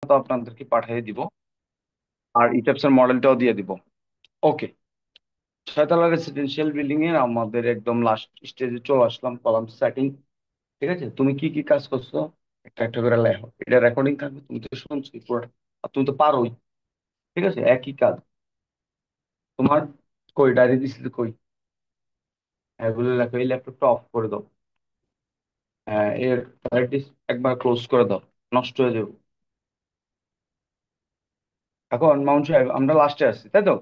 তো আপনাদেরকে পাঠিয়ে দিব, আর ইটাপস এর মডেলটাও দিয়ে দিব। ওকে, ছয়তলা রেসিডেন্সিয়াল বিল্ডিং এর আমাদের একদম লাস্ট স্টেজে চলে আসলাম, কলাম সেটিং। ঠিক আছে, তুমি কি কি কাজ করছো একটা একটা করে লেখো, এটা রেকর্ডিং থাকবে, তুমি তো শুনছোই পুরোটা, আর তুমি তো পারোই। ঠিক আছে, একই কাজ তোমার। কই ডায়েরি দিছিল কই? এগুলো লেখো, এই ল্যাপটপটা অফ করে দাও। হ্যাঁ, এর হার্ড ডিস্ক একবার ক্লোজ করে দাও, নষ্ট হয়ে যাবে। এখন মাউন্ট সাহেব আমরা লাস্টে আসছি, তাই তো?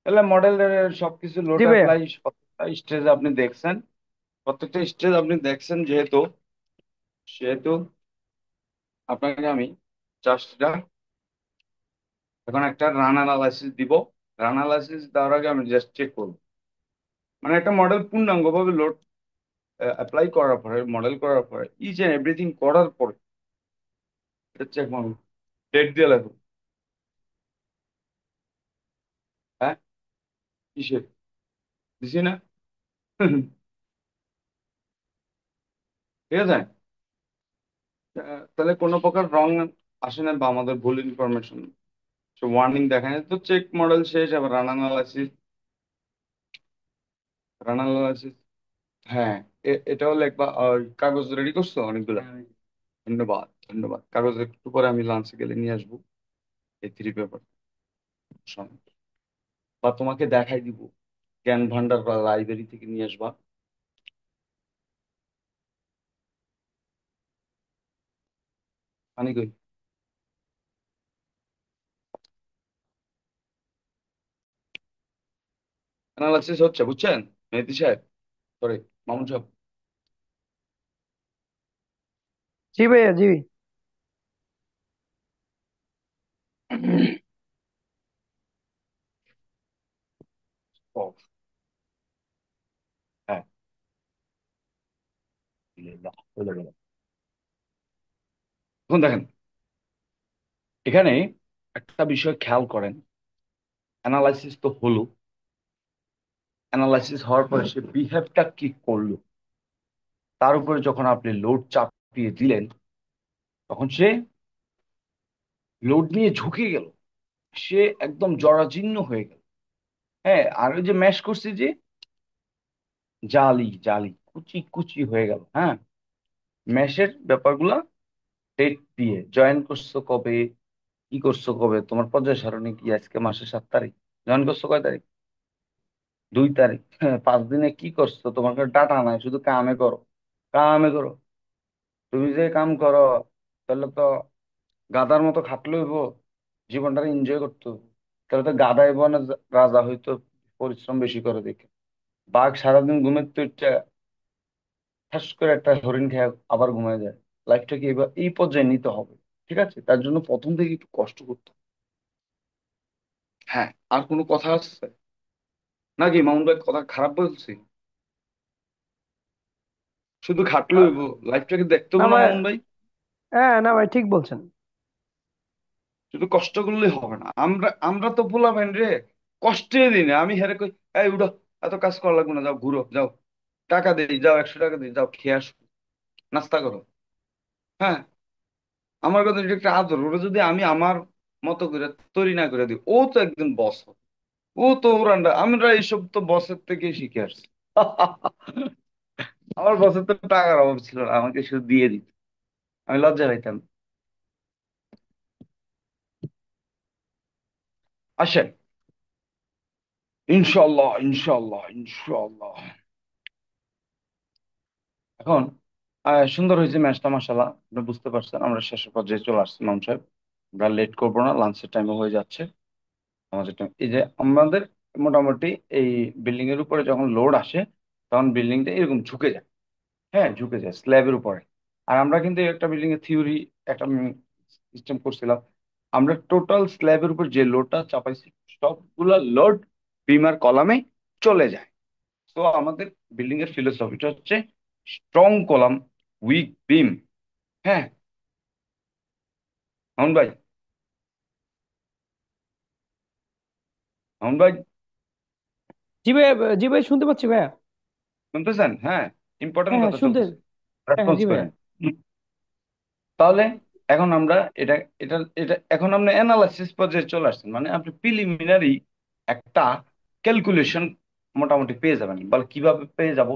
তাহলে মডেলের সবকিছু লোড জি ভাইয়া। অ্যাপ্লাই প্রত্যেকটা স্টেজ আপনি দেখছেন, প্রত্যেকটা স্টেজ আপনি দেখছেন, যেহেতু সেহেতু আপনাকে আমি জাস্ট এখন একটা রান অ্যানালাইসিস দিব। রান অ্যানালাইসিস দেওয়ার আগে আমি জাস্ট চেক করবো, মানে একটা মডেল পূর্ণাঙ্গভাবে লোড অ্যাপ্লাই করার পরে, মডেল করার পরে, ইচ এন্ড এভরিথিং করার পরে এটা চেক করবো। ডেট দিয়ে লাগবে। হ্যাঁ, কিসের দিছি না? ঠিক আছে। তাহলে কোনো প্রকার রং আসে না বা আমাদের ভুল ইনফরমেশন ওয়ার্নিং দেখায় না, তো চেক মডেল শেষ, আবার রান অ্যানালাইসিস। রান অ্যানালাইসিস, হ্যাঁ। এটাও লিখবা। আর কাগজ রেডি করছো অনেকগুলো? ধন্যবাদ, ধন্যবাদ। কাগজ একটু পরে আমি লাঞ্চে গেলে নিয়ে আসবো, এই থ্রি পেপার, বা তোমাকে দেখাই দিব, জ্ঞান ভান্ডার বা লাইব্রেরি থেকে নিয়ে আসবা। পানি কই? অ্যানালাইসিস হচ্ছে, বুঝছেন মেহেদী সাহেব, সরি মামুন সাহেব? জি ভাইয়া, জি। ও, হ্যাঁ, আলহামদুলিল্লাহ, চলে গেল। এখন দেখেন, এখানে একটা বিষয় খেয়াল করেন। অ্যানালাইসিস তো হলো, অ্যানালাইসিস হওয়ার পরে সে বিহেভটা কি করলো, তার উপরে যখন আপনি লোড চাপিয়ে দিলেন, তখন সে লোড নিয়ে ঝুঁকে গেল, সে একদম জরাজীর্ণ হয়ে গেল। হ্যাঁ, আর ওই যে ম্যাশ করছি যে, জালি জালি কুচি কুচি হয়ে গেল। হ্যাঁ, ম্যাশের ব্যাপারগুলা ডেট দিয়ে জয়েন করছো কবে, কি করছো কবে, তোমার পর্যায় সারণী কি আজকে মাসের 7 তারিখ, জয়েন করছো কয় তারিখ? 2 তারিখ। হ্যাঁ, 5 দিনে কি করছো, তোমার কাছে ডাটা নাই, শুধু কামে করো, কামে করো। তুমি যে কাম করো, তাহলে তো গাধার মতো খাটলে হইব, জীবনটা এনজয় করতে হইব। তাহলে তো গাধাই বনে রাজা হইতো, পরিশ্রম বেশি করে দেখে। বাঘ সারাদিন ঘুমের তো ইচ্ছা, ঠাস করে একটা হরিণ খেয়ে আবার ঘুমিয়ে যায়। লাইফটাকে এবার এই পর্যায়ে নিতে হবে। ঠিক আছে, তার জন্য প্রথম থেকে একটু কষ্ট করতে হবে। হ্যাঁ, আর কোনো কথা আছে নাকি মামুন ভাই? কথা খারাপ বলছি? শুধু খাটলে হইব, লাইফটাকে দেখতে না হবে না ভাই। মামুন ভাই? হ্যাঁ, না ভাই, ঠিক বলছেন। শুধু কষ্ট করলে হবে না। আমরা আমরা তো পোলাপাইন রে, কষ্টে দিই না। আমি হেরে কই, এই উঠো, এত কাজ করা লাগবে না, যাও ঘুরো, যাও টাকা দেই, যাও 100 টাকা দিই, যাও খেয়ে আসো, নাস্তা করো। হ্যাঁ, আমার কথা এটা একটা আদর। ওরা যদি আমি আমার মতো করে তৈরি না করে দিই, ও তো একদিন বস হবে। ও তো ওরান্ডা, আমরা এইসব তো বসের থেকে শিখে আসছি। আমার বসের তো টাকার অভাব ছিল না, আমাকে শুধু দিয়ে দিত, আমি লজ্জা পাইতাম। আসেন, ইনশাল্লাহ ইনশাল্লাহ ইনশাল্লাহ। এখন সুন্দর হয়েছে ম্যাচটা, মাসাল্লাহ। আপনি বুঝতে পারছেন আমরা শেষের পর্যায়ে চলে আসছি মাম সাহেব। আমরা লেট করবো না, লাঞ্চের টাইমও হয়ে যাচ্ছে আমাদের টাইম। এই যে আমাদের মোটামুটি এই বিল্ডিং এর উপরে যখন লোড আসে, তখন বিল্ডিংটা এরকম ঝুঁকে যায়। হ্যাঁ, ঝুঁকে যায় স্ল্যাবের উপরে। আর আমরা কিন্তু একটা বিল্ডিং এর থিওরি, একটা সিস্টেম করছিলাম। আমরা টোটাল স্ল্যাবের উপর যে লোডটা চাপাইছি, সবগুলা লোড বিমার কলামে চলে যায়। তো আমাদের বিল্ডিং এর ফিলোসফিটা হচ্ছে স্ট্রং কলাম, উইক বিম। হ্যাঁ, মামুন ভাই, মামুন ভাই, জি ভাইয়া, জি ভাই, শুনতে পাচ্ছি ভাইয়া। শুনতেছেন? হ্যাঁ, ইম্পর্টেন্ট হ্যাঁ, হ্যাঁ, কথা শুনতে। চলতেছে, হ্যাঁ, হ্যাঁ, রেসপন্স জি ভাইয়া। করেন। তাহলে এখন আমরা এটা এটা এটা এখন আমরা অ্যানালাইসিস পর্যায়ে চলে আসছেন, মানে আপনি প্রিলিমিনারি একটা ক্যালকুলেশন মোটামুটি পেয়ে যাবেন। বল কিভাবে পেয়ে যাব,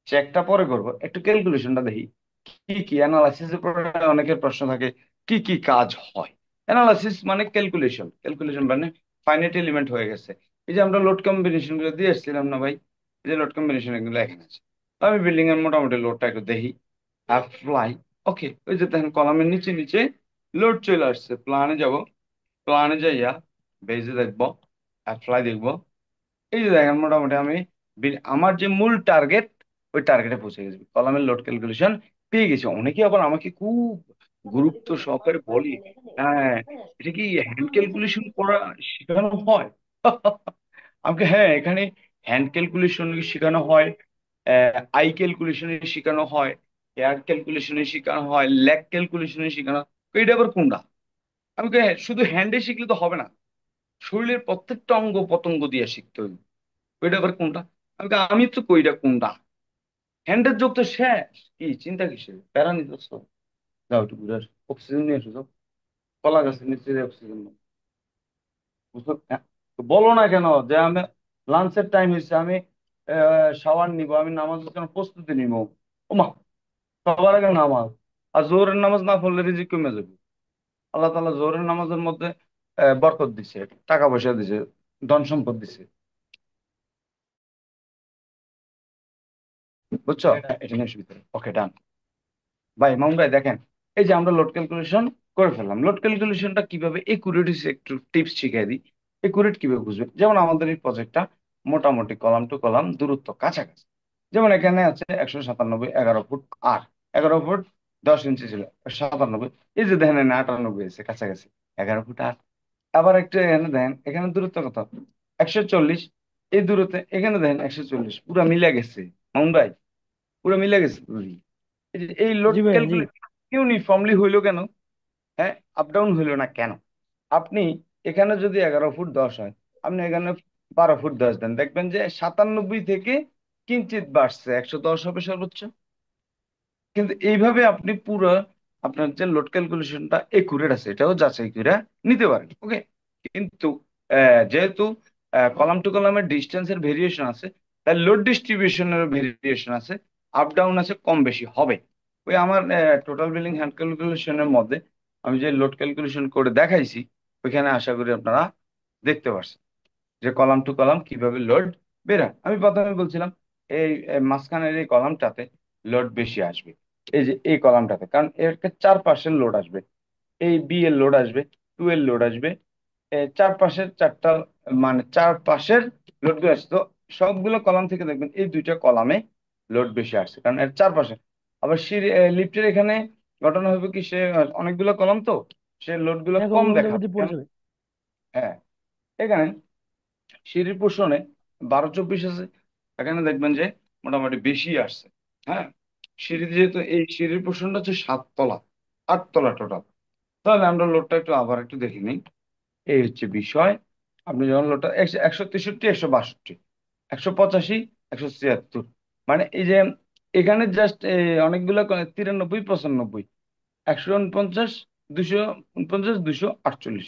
চেকটা পরে করবো, একটু ক্যালকুলেশনটা দেখি। কি কি অ্যানালাইসিসের পরে অনেকের প্রশ্ন থাকে, কি কি কাজ হয়। অ্যানালাইসিস মানে ক্যালকুলেশন, ক্যালকুলেশন মানে ফাইনাইট এলিমেন্ট হয়ে গেছে। এই যে আমরা লোড কম্বিনেশন গুলো দিয়ে এসেছিলাম না ভাই, এই যে লোড কম্বিনেশন এগুলো এখানে আছে। তো আমি বিল্ডিং এর মোটামুটি লোডটা একটু দেখি, অ্যাপ্লাই। ওকে, ওই যে দেখেন কলামের নিচে নিচে লোড চলে আসছে। প্ল্যানে যাব, প্ল্যানে যাইয়া বেজে দেখবো, অ্যাপ্লাই দেখবো। এই যে দেখেন মোটামুটি আমি আমার যে মূল টার্গেট, ওই টার্গেটে পৌঁছে গেছি, কলামের লোড ক্যালকুলেশন পেয়ে গেছি। অনেকে আবার আমাকে খুব গুরুত্ব সহকারে বলি, হ্যাঁ এটা কি হ্যান্ড ক্যালকুলেশন করা শেখানো হয়? আমাকে হ্যাঁ, এখানে হ্যান্ড ক্যালকুলেশন শেখানো হয়, আই ক্যালকুলেশনে শেখানো হয়, এয়ার ক্যালকুলেশনে শেখানো হয়, ল্যাগ ক্যালকুলেশনে শেখানো হয়। এটা আবার কোনটা? আমাকে শুধু হ্যান্ডে শিখলে তো হবে না, শরীরের প্রত্যেকটা অঙ্গ প্রত্যঙ্গ দিয়ে শিখতে হবে। ওইটা আবার কোনটা? আমি তো কইটা কোনটা, হ্যান্ডের যোগ তো শেষ। কি চিন্তা কিসের, প্যারা নিতেছ? যাও একটু ঘুরে আসো, অক্সিজেন নিয়ে এসো যাও। কলা গাছের নিচে অক্সিজেন নাও। বুঝছো? হ্যাঁ, তো বলো না কেন যে আমি লাঞ্চের টাইম হয়েছে, আমি শাওয়ার নিব, আমি নামাজের জন্য প্রস্তুতি নিব। ওমা, সবার আগে নামাজ। আর জোহরের নামাজ না পড়লে রিজিক কমে যাবে। আল্লাহ তাআলা জোহরের নামাজের মধ্যে বরকত দিছে, টাকা পয়সা দিছে, ধন সম্পদ দিছে। বুঝছো? এটা নিয়ে সুবিধা। ওকে, ডান। ভাই মামুন ভাই দেখেন, এই যে আমরা লোড ক্যালকুলেশন করে ফেললাম। লোড ক্যালকুলেশনটা কিভাবে একুরেট হয়েছে একটু টিপস শিখিয়ে দিই। একুরেট কিভাবে বুঝবেন, যেমন আমাদের এই প্রজেক্টটা মোটামুটি কলাম টু কলাম দূরত্ব কাছাকাছি। যেমন এখানে আছে 197, 11 ফুট, আর 11 ফুট 10 ইঞ্চি ছিল 97। এই যে দেখেন এখানে 98 আছে, কাছাকাছি 11 ফুট। আর আবার একটু এখানে দেখেন, এখানে দূরত্ব কত, 140। এই দূরত্বে এখানে দেখেন 140, পুরো মিলে গেছে। মামুন ভাই, পুরো মিলে গেছে। এই লোড জি ভাইয়া, জি। ক্যালকুলেশন ইউনিফর্মলি হইলো কেন? হ্যাঁ, আপ ডাউন হইলো না কেন? আপনি এখানে যদি 11 ফুট 10 হয়, আপনি এখানে 12 ফুট 10 দেন, দেখবেন যে 97 থেকে কিঞ্চিত বাড়ছে, 110 হবে সর্বোচ্চ। কিন্তু এইভাবে আপনি পুরো আপনার যে লোড ক্যালকুলেশনটা একুরেট আছে এটাও যাচাই করে নিতে পারেন। ওকে, কিন্তু যেহেতু কলাম টু কলামের ডিস্টেন্সের ভেরিয়েশন আছে, তাই লোড ডিস্ট্রিবিউশনের ভেরিয়েশন আছে, আপ ডাউন আছে, কম বেশি হবে। ওই আমার টোটাল বিলিং হ্যান্ড ক্যালকুলেশনের মধ্যে আমি যে লোড ক্যালকুলেশন করে দেখাইছি, ওইখানে আশা করি আপনারা দেখতে পারছেন যে কলাম টু কলাম কিভাবে লোড বেরায়। আমি প্রথমে বলছিলাম এই মাঝখানের এই কলামটাতে লোড বেশি আসবে, এই যে এই কলামটাতে, কারণ এর চারপাশের লোড আসবে। এই বি এর লোড আসবে, টু এর লোড আসবে, চারপাশের চারটা, মানে চারপাশের লোড গুলো আসছে। তো সবগুলো কলাম থেকে দেখবেন এই দুইটা কলামে লোড বেশি আসছে, কারণ এর চারপাশে। আবার সিঁড়ি লিফটের এখানে ঘটনা হবে কি, সে অনেকগুলো কলাম, তো সে লোড গুলো হ্যাঁ, কম কখন মধ্যে দেখাবে মধ্যে পড়ে কেন? যাবে। হ্যাঁ, এখানে সিঁড়ির পোষণে 12 24 আছে, এখানে দেখবেন যে মোটামুটি বেশি আসছে। হ্যাঁ, সিঁড়ি যেহেতু এই সিঁড়ির পোষণটা হচ্ছে 7 তলা, 8 তলা টোটাল। তাহলে আমরা লোডটা একটু আবার একটু দেখে নিই। এই হচ্ছে বিষয়। আপনি যখন লোডটা 163, 162, 185, 176, মানে এই যে এখানে জাস্ট অনেকগুলো 93, 95, 149, 249, 248।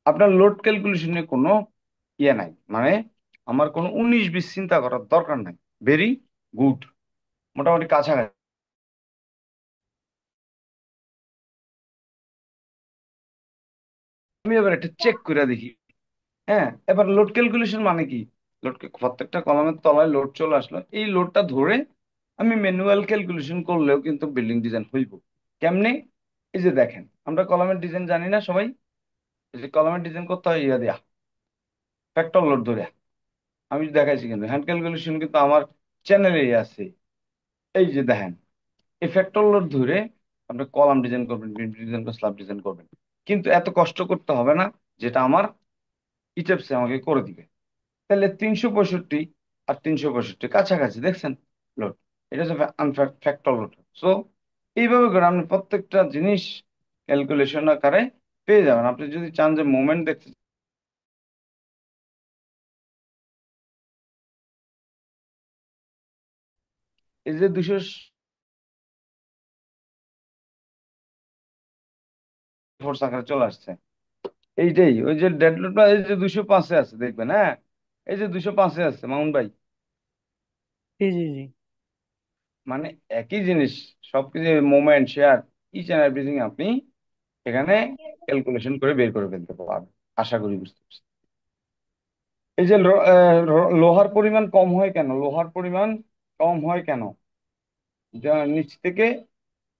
আপনার লোড ক্যালকুলেশনে কোনো ইয়ে নাই, মানে আমার কোনো 19 20 চিন্তা করার দরকার নাই। ভেরি গুড, মোটামুটি কাছাকাছি। আমি এবার একটা চেক করে দেখি। হ্যাঁ, এবার লোড ক্যালকুলেশন মানে কি, লোড, প্রত্যেকটা কলামের তলায় লোড চলে আসলো, এই লোডটা ধরে আমি ম্যানুয়াল ক্যালকুলেশন করলেও কিন্তু বিল্ডিং ডিজাইন হইব। কেমনে? এই যে দেখেন, আমরা কলামের ডিজাইন জানি না সবাই? এই যে কলামের ডিজাইন করতে হয় ইয়া দিয়া, ফ্যাক্টর লোড ধরে। আমি দেখাইছি, কিন্তু হ্যান্ড ক্যালকুলেশন কিন্তু আমার চ্যানেলেই আছে। এই যে দেখেন, এই ফ্যাক্টর লোড ধরে আপনি কলাম ডিজাইন করবেন, বিম ডিজাইন করবেন, স্ল্যাব ডিজাইন করবেন। কিন্তু এত কষ্ট করতে হবে না, যেটা আমার ইটেপসে আমাকে করে দিবে। তাহলে 365 আর 365 কাছাকাছি, দেখছেন লোড? এটা হচ্ছে ফ্যাক্টর লোড। সো এইভাবে করে আপনি প্রত্যেকটা জিনিস ক্যালকুলেশন আকারে পেয়ে যাবেন। আপনি যদি চান যে মোমেন্ট দেখতে, এই যে 200 ফোর্স আকারে চলে আসছে। এইটাই ওই যে ডেড লোডটা এই যে 205-এ আছে দেখবেন, হ্যাঁ, এই যে 205-এ আছে মামুন ভাই। জি জি জি। মানে একই জিনিস, সবকিছু moment share each and everything আপনি এখানে ক্যালকুলেশন করে বের করে ফেলতে পারবেন। আশা করি বুঝতে পারছি। এই যে লোহার পরিমাণ কম হয় কেন, লোহার পরিমাণ কম হয় কেন, যা নিচ থেকে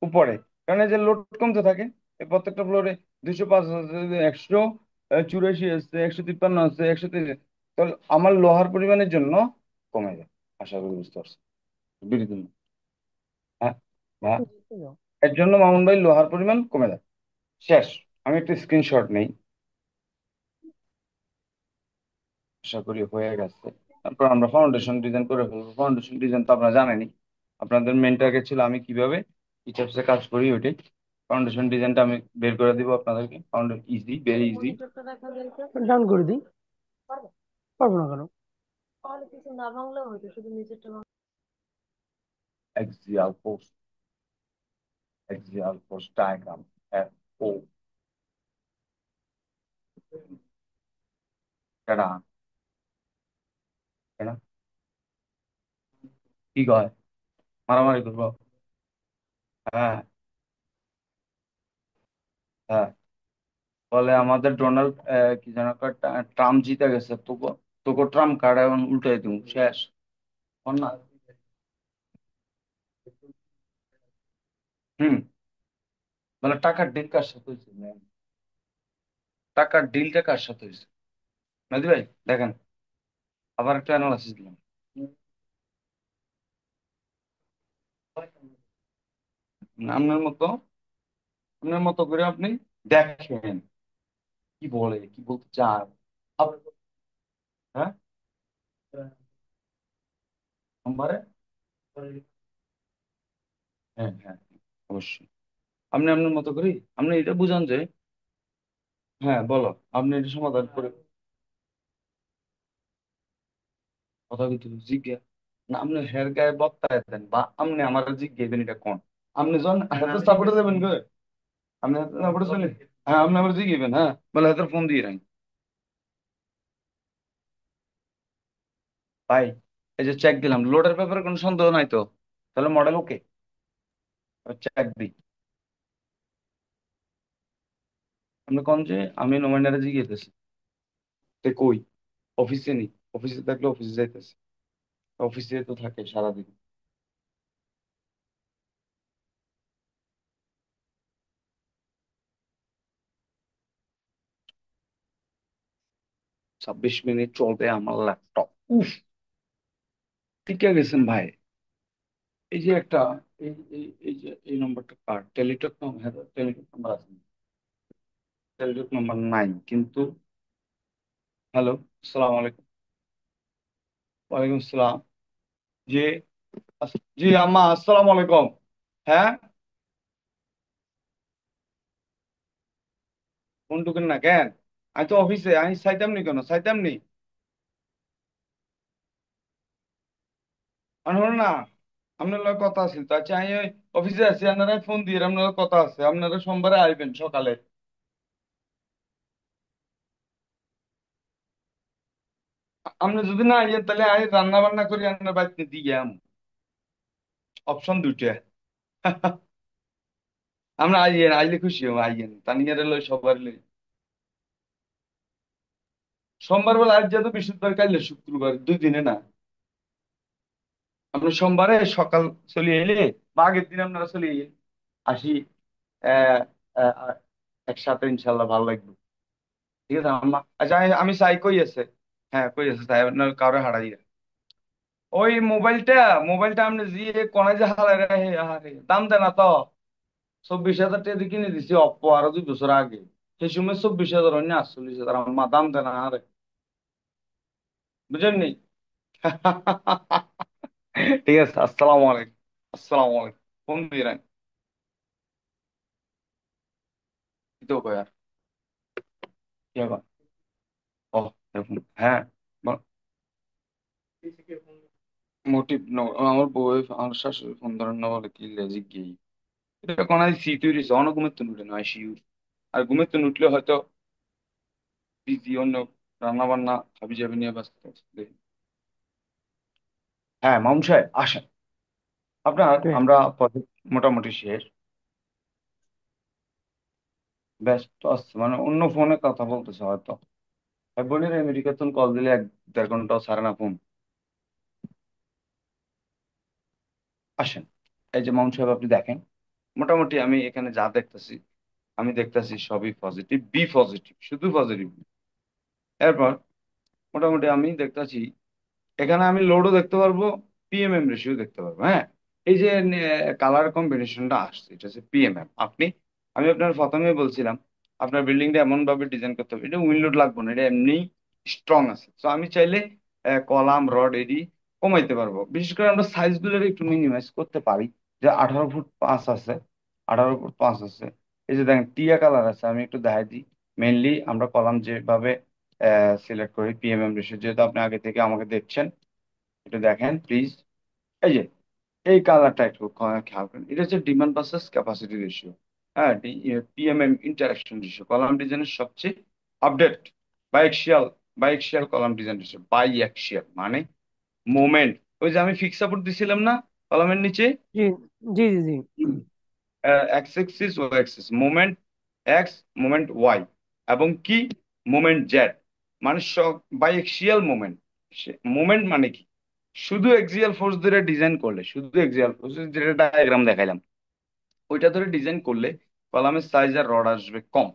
উপরে, কারণ এই যে লোড কমতে থাকে, এই প্রত্যেকটা ফ্লোরে 205 আছে, 184 আছে, 153 আছে, 130, তাহলে আমার লোহার পরিমাণের জন্য কমে যায়। আশা করি বুঝতে পারছি। বিদ্যুৎ, হ্যাঁ, হ্যাঁ, এর জন্য মামুন ভাই লোহার পরিমাণ কমে যায়। শেষ। আমি একটা স্ক্রিনশট নেই, আশা করি হয়ে গেছে। তারপর আমরা ফাউন্ডেশন ডিজাইন করে ফেলবো। ফাউন্ডেশন ডিজাইন তো আপনারা জানেনই, আপনাদের মেন টার্গেট ছিল আমি কিভাবে ইটাপসে কাজ করি ওইটাই। ফাউন্ডেশন ডিজাইনটা আমি বের করে দিব আপনাদেরকে। Foundation easy, very easy. Done করে দিই। পারবো না কেন? Axial post, axial post diagram, F O, এটা এটা কি কয়, মারামারি করবো? হ্যাঁ, হ্যাঁ, বলে আমাদের ডোনাল্ড কি যেন কয়, ট্রাম্প জিতে গেছে, তোকে তোকে ট্রাম্প কার্ড এখন উল্টাই দিব শেষ। হন না? হুম। মানে টাকার ডিল কার সাথে হয়েছে টাকার ডিলটা কার সাথে হয়েছে মেহেদী ভাই? দেখেন, আবার একটা অ্যানালাইসিস দিলাম। আপনার মতো, আপনার মতো করে আপনি দেখেন কি বলে, কি বলতে চায়। হ্যাঁ, সোমবারে, হ্যাঁ, হ্যাঁ, অবশ্যই। আপনি আপনার মতো করি, আপনি এটা বুঝান যে, হ্যাঁ বলো, আপনি এটা সমাধান করে কথা কিন্তু জিজ্ঞা না, আপনি হের গায়ে বক্তায় দেন বা আপনি আমার জিজ্ঞেবেন এটা কোন, আপনি যখন হাতে সাপোর্টে দেবেন গো, আপনি হাতে সাপোর্টে চলে, হ্যাঁ আপনি আমার জিজ্ঞেবেন, হ্যাঁ বলে হাতের ফোন দিয়ে রাখেন। ভাই এই যে চেক দিলাম, লোডের ব্যাপারে কোনো সন্দেহ নাই তো? তাহলে মডেল ওকে, চেক দিই। আপনি কোন যে আমি নোমাইনারে জিজ্ঞেস তে কই, অফিসে নেই, অফিসে থাকলে অফিসে যাইতেছে, অফিসে তো থাকে সারাদিন। 26 মিনিট চলবে আমার ল্যাপটপ। উফ, টিকে গেছেন ভাই। এই যে একটা, এই যে এই নম্বরটা কার, টেলিটক নাম্বার, হ্যাঁ টেলিটক নাম্বার আছে, টেলিটক নাম্বার নাই কিন্তু। হ্যালো, আসসালামু আলাইকুম। ওয়ালাইকুম আসসালাম। জি, জি আম্মা আসসালামু আলাইকুম। হ্যাঁ, ফোন ঢুকেন না কেন? আমি তো অফিসে, আমি চাইতাম নি কেন, চাইতাম নি। আমি হলো না, আপনার লগে কথা আছে তো, আচ্ছা আমি ওই অফিসে আছি, আপনারা ফোন দিয়ে আপনার লগে কথা আছে, আপনারা সোমবারে আসবেন সকালে। আপনি যদি না আইয়েন তাহলে আমি রান্না বান্না করি আপনার বাড়িতে দিয়ে অপশন দুইটা। আমরা আইয়েন, আইলে খুশি হবো, আইয়েন তানিয়ার লই সবার লই। সোমবার বেলা আজ যেহেতু বৃহস্পতিবার কাইলে শুক্রবার, 2 দিনে না। আপনি সোমবারে সকাল চলে এলে বা আগের দিন আপনারা চলে এলেন, আসি, আহ, আহ, একসাথে ইনশাল্লাহ ভালো লাগবে। ঠিক আছে আম্মা, আচ্ছা আমি চাই কই আছে, হ্যাঁ কই আছে তাই আপনার কারো হারাই। ওই মোবাইলটা, মোবাইলটা আপনি যে কোনায় যে হারাই রাখে, আরে দাম দেয় না তো। 24,000 টাকা দিয়ে কিনে দিছি অপ্পো আরো 2 বছর আগে। সেই সময় 24,000, অন্য 48,000, আমার দাম দেয় না আরে, বুঝেন নি? ঠিক আছে, আসসালামু আলাইকুম। আসসালামু আলাইকুম। ফোন দিয়ে রাখ, কি তো কয় আর, কি হবে? ও, এরকম, হ্যাঁ, মোটিভ আমার বউ, আমার শাশুড়ি ফোন ধরেন না বলে কি লেজি গেই, এটা কোন সি তুই রিস অনগুমের তো নুড়ে না আইসিইউ। আর ঘুমের তো উঠলে হয়তো বিজি অন্য রান্না বান্না হাবি জাবি নিয়ে ব্যস্ত আছে। হ্যাঁ মামুন সাহেব আসেন। আপনার ওকে। আমরা project মোটামুটি শেষ। ব্যস্ত আছে মানে অন্য ফোনে কথা বলতেছে হয়তো। বোনের আমেরিকা তুমি কল দিলে 1-1.5 ঘন্টাও ছাড়ে না ফোন। আসেন। এই যে মামুন সাহেব আপনি দেখেন, মোটামুটি আমি এখানে যা দেখতেছি, আমি দেখতেছি সবই পজিটিভ, বি পজিটিভ, শুধু পজিটিভ। এরপর মোটামুটি আমি দেখতেছি এখানে আমি লোডও দেখতে পারবো, পিএমএম রেশিও দেখতে পারবো। হ্যাঁ, এই যে কালার কম্বিনেশনটা আসছে এটা হচ্ছে পিএমএম। আমি আপনার প্রথমে বলছিলাম আপনার বিল্ডিংটা এমন ভাবে ডিজাইন করতে হবে, এটা উইন্ডোড লাগবে না, এটা এমনি স্ট্রং আছে। তো আমি চাইলে কলাম রড এডি কমাইতে পারবো। বিশেষ করে আমরা সাইজ গুলো একটু মিনিমাইজ করতে পারি। যে 18 ফুট 5 আছে, 18 ফুট 5 আছে। এই যে দেখেন টিয়া কালার আছে, আমি একটু দেখাই দিই। মেনলি আমরা কলাম যেভাবে সিলেক্ট করি পিএমএম রেশিও, যেহেতু আপনি আগে থেকে আমাকে দেখছেন, একটু দেখেন প্লিজ। এই যে এই কালারটা একটু খেয়াল করেন, এটা হচ্ছে ডিমান্ড ভার্সেস ক্যাপাসিটি রেশিও। হ্যাঁ, পিএমএম ইন্টারাকশন রেশিও কলাম ডিজাইনের সবচেয়ে update. Biaxial biaxial column design ratio, biaxial মানে মোমেন্ট। ওই যে আমি ফিক্স সাপোর্ট দিছিলাম না কলামের নিচে, G G G G. X axis y axis, moment x, moment y, এবং কি মোমেন্ট জেড, মানে সব বাইএক্সিয়াল মোমেন্ট। মোমেন্ট মানে কি, শুধু এক্সিয়াল ফোর্স ধরে ডিজাইন করলে, শুধু এক্সিয়াল ফোর্স যেটা ডায়াগ্রাম দেখাইলাম ওইটা ধরে ডিজাইন করলে কলামের সাইজ আর রড আসবে কম।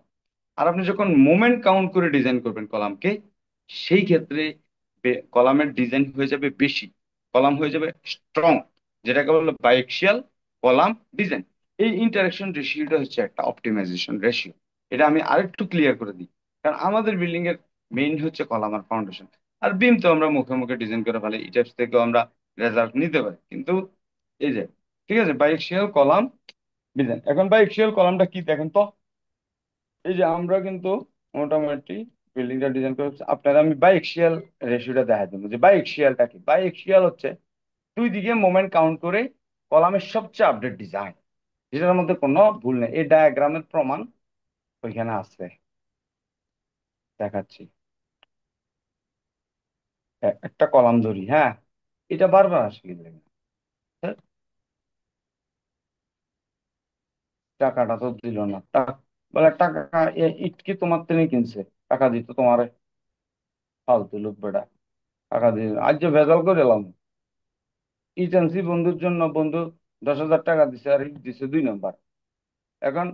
আর আপনি যখন মোমেন্ট কাউন্ট করে ডিজাইন করবেন কলামকে, সেই ক্ষেত্রে কলামের ডিজাইন হয়ে যাবে বেশি, কলাম হয়ে যাবে স্ট্রং, যেটাকে বললো বাইএক্সিয়াল কলাম ডিজাইন। এই ইন্টারাকশন রেশিওটা হচ্ছে একটা অপটিমাইজেশন রেশিও। এটা আমি আরেকটু ক্লিয়ার করে দিই, কারণ আমাদের বিল্ডিং এর মেইন হচ্ছে কলাম আর ফাউন্ডেশন। আর বিম তো আমরা মুখে মুখে ডিজাইন করে ফেলে, ইটার থেকেও আমরা রেজাল্ট নিতে পারি। কিন্তু এই যে, ঠিক আছে, বাইএক্সিয়াল কলাম ডিজাইন। এখন বাইএক্সিয়াল কলামটা কি দেখেন তো। এই যে আমরা কিন্তু মোটামুটি বিল্ডিংটা ডিজাইন করে আপনারা, আমি বাইএক্সিয়াল রেশিওটা দেখা দেবো যে বাইএক্সিয়ালটা কি। বাইএক্সিয়াল হচ্ছে দুই দিকে মোমেন্ট কাউন্ট করে কলামের সবচেয়ে আপডেট ডিজাইন, যেটার মধ্যে কোনো ভুল নেই। এই ডায়াগ্রামের প্রমাণ ওইখানে আছে, দেখাচ্ছি। একটা কলাম ধরি, হ্যাঁ, এটা বারবার আসে কিন্তু হ্যাঁ, টাকাটা তো দিল না। বলে টাকা ইট কি তোমার থেকে কিনছে, টাকা দিত তোমার, ফালতু লোক বেটা। টাকা দিয়ে আজ যে ভেজাল করে এলাম, ইট আনছি বন্ধুর জন্য, বন্ধু 10,000 টাকা দিছে আর ইট দিছে 2 নাম্বার। এখন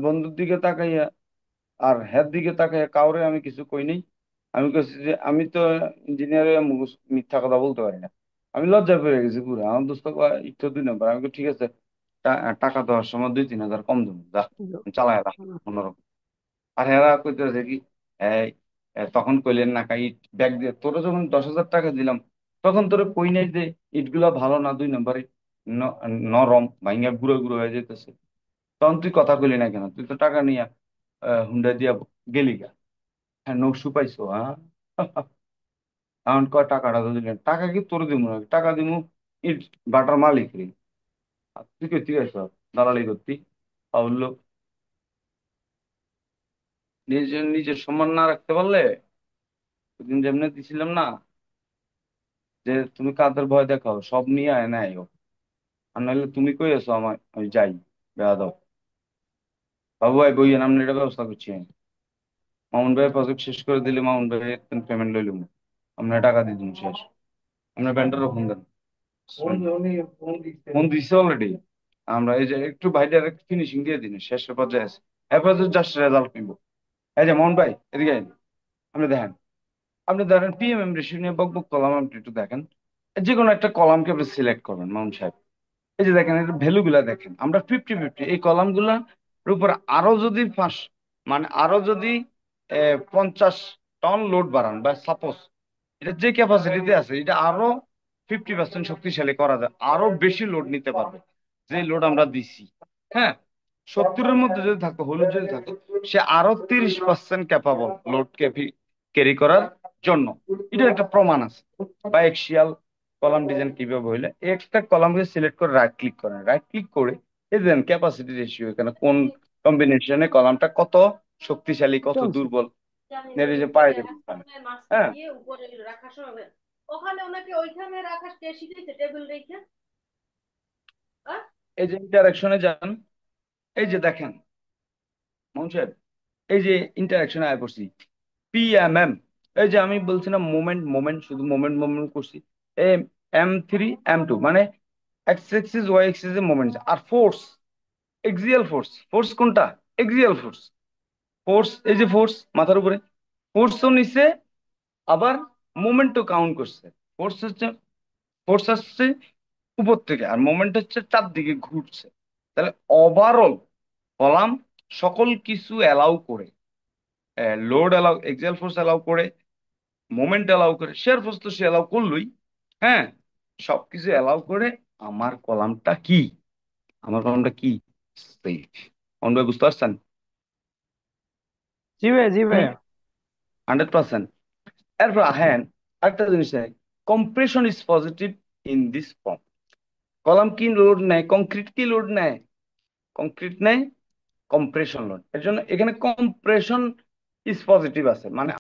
বন্ধুর দিকে তাকাইয়া আর হের দিকে তাকাইয়া কাউরে আমি কিছু কই নাই। আমি কইছি যে আমি তো ইঞ্জিনিয়ারে মিথ্যা কথা বলতে পারি না। আমি লজ্জা পেয়ে গেছি পুরো। আমার দোস্ত কয়, ইট তো 2 নাম্বার। আমি কই, ঠিক আছে, টাকা দেওয়ার সময় 2-3 হাজার কম দেবো, যা চালাই এলাম। আর এরা কইতেছে কি, এই তখন কইলেন না কা ইট ব্যাগ দিয়ে, তোরা যখন 10,000 টাকা দিলাম তখন তোরা কই নাই যে ইট গুলা ভালো না, 2 নাম্বারে নরম ভাইঙ্গা গুঁড়ো গুঁড়ো হয়ে যেতেছে। তখন তুই কথা কইলি না কেন, তুই তো টাকা নিয়ে হুন্ডা দিয়া গেলি গা। হ্যাঁ, নকশু পাইছো, হ্যাঁ। এখন কয় টাকাটা তো দিলেন, টাকা কি তোর দিব না, টাকা দিব ইট বাটার মালিক রে। আর তুই কে, তুই আইস দালালি করতি, তাহলে নিজের নিজের সম্মান না রাখতে পারলে, ওদিন যেমনি দিছিলাম না, যে তুমি কাদের ভয় দেখাও, সব নিয়ে আয় নাই ও। আর নাহলে তুমি কই আছো আমার, আমি যাই বেয়াদব। বাবু ভাই বইয়েন, আমরা এটা ব্যবস্থা করছি আমি। মামুন ভাই প্রজেক্ট শেষ করে দিলে মামুন ভাই পেমেন্ট লইলাম, আমরা টাকা দিয়ে দিন শেষ। আমরা ব্যান্ডারও ফোন দেন, ফোন দিচ্ছে অলরেডি। আমরা এই যে একটু ভাইটার একটু ফিনিশিং দিয়ে দিন, শেষের পর্যায়ে আছে। এরপর জাস্ট রেজাল্ট নিবো। এই যে মোহন ভাই এদিকে আইন। আপনি দেখেন, আপনি ধরেন পিএমএম রেশিও নিয়ে বক বক কলাম, আপনি একটু দেখেন। যে কোনো একটা কলামকে আপনি সিলেক্ট করবেন মামুন সাহেব। এই যে দেখেন এর ভ্যালু গুলা দেখেন, আমরা 50-50 এই কলাম গুলার উপর আরো যদি মানে আরো যদি 50 টন লোড বাড়ান, বা সাপোজ এটা যে ক্যাপাসিটিতে আছে এটা আরো 50% শক্তিশালী করা যায়, আরো বেশি লোড নিতে পারবে। যে লোড আমরা দিছি, হ্যাঁ, 70-এর মধ্যে যদি থাকতো, হলুদ যদি থাকতো, সে আরো 30% ক্যাপাবল লোড ক্যারি করার জন্য। এটার একটা প্রমাণ আছে। বা এক্সিয়াল কলাম ডিজাইন কিভাবে হইলে, একটা কলামকে সিলেক্ট করে রাইট ক্লিক করেন, রাইট ক্লিক করে এই দেন ক্যাপাসিটি রেশিও, এখানে কোন কম্বিনেশনে কলামটা কত শক্তিশালী কত চলছে। দুর্বল এর এই যে পায়ে দেবেন। হ্যাঁ, এই যে ইন্টারাকশনে যান, এই যে দেখেন মানুষের এই যে ইন্টারাকশনে আয় করছি পিএমএম, এই যে আমি বলছিলাম মোমেন্ট মোমেন্ট শুধু মোমেন্ট মোমেন্ট করছি। এম M3 M2 মানে এক্স এক্সিস ওয়াই এক্সিস এর মোমেন্ট, আর ফোর্স এক্সিয়াল ফোর্স। ফোর্স কোনটা? Axial force. ফোর্স এই যে ফোর্স মাথার উপরে, ফোর্সও নিছে, আবার মোমেন্টও কাউন্ট করছে। ফোর্স হচ্ছে, ফোর্স আসছে উপর থেকে, আর মোমেন্ট হচ্ছে চারদিকে ঘুরছে। তাহলে ওভারঅল কলাম সকল কিছু অ্যালাউ করে, load allow, axial force allow করে, মোমেন্ট অ্যালাউ করে, শেয়ার ফোর্স তো সে অ্যালাউ করলোই। হ্যাঁ, সবকিছু অ্যালাউ করে। আমার কলামটা কি? আমার কলামটা কি? সেফ। অন ভাই বুঝতে পারছেন? জি ভাইয়া, জি হুম, ভাইয়া। 100%। এরপর হ্যাঁ, একটা জিনিস নেই, compression is positive in this form. Column কি লোড নেয়? কংক্রিট কি লোড নেয়? কংক্রিট নেয় কম্প্রেশন লোড। এর জন্য এখানে কম্প্রেশন ইজ পজিটিভ আছে, মানে